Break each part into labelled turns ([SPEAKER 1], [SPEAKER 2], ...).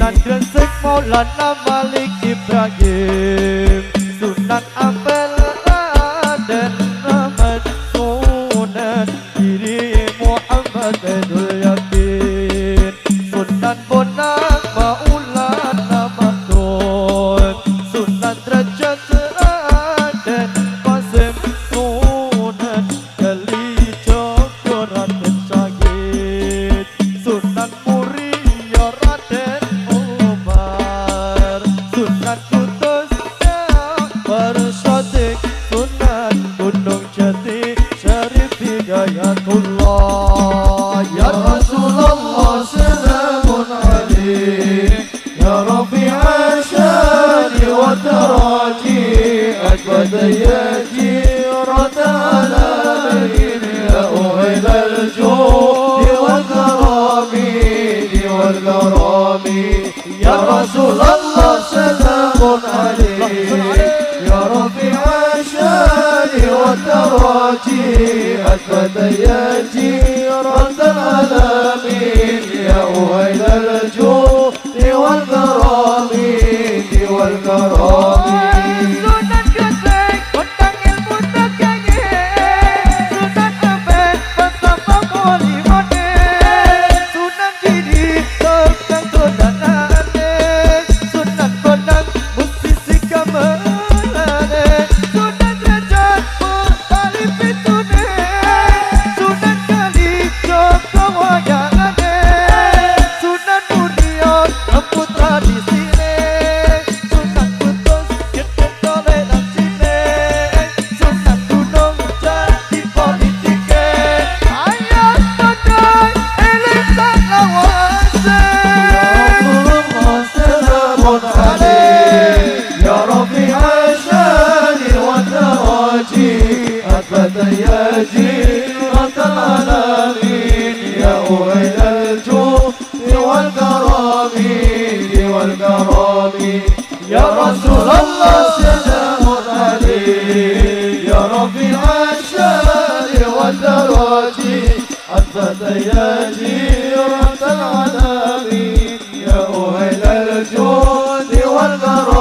[SPEAKER 1] Sunan Gresik Maulana Malik Ibrahim, Sunan Ampel Raden Ahmad, Sunan Giri Muhammad Abdul Yakin, Sunan Bonang Maulana Makdun, Sunan Derajat Raden Qasim, Sunan Kalijogo Raden Syahid, Sunan Muria Raden Umar, Sunan Kudus Ja'far Shadiq, Sunan Gunung Jati Syarif Hidayatullah. Ya Rasulullah salamun alaik, Ya Rafi'a syani wa taraji, أجود يا جيرة العالمين، يا أهل الجود والكرم يا رسول الله سلام عليك، يا رفيع الشان والتراجي، أجود يا جيرة العالمين، يا أهل الجود والكرم يا جيرة العالمين، يا أهل الجود والكرم يا رسول الله سلام عليك، يا رفيع الشان والدرجي، أثبت يا جيرة العالمين، يا أهل الجود والكرم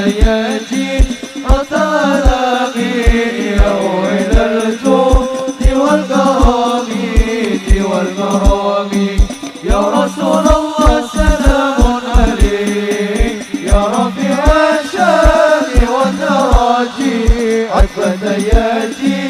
[SPEAKER 1] يا جيرة العالمين، يا أهل الجود والكرم يا رسول الله سلام عليك، يا رفيع الشان والدرجي، عفت يا جيرة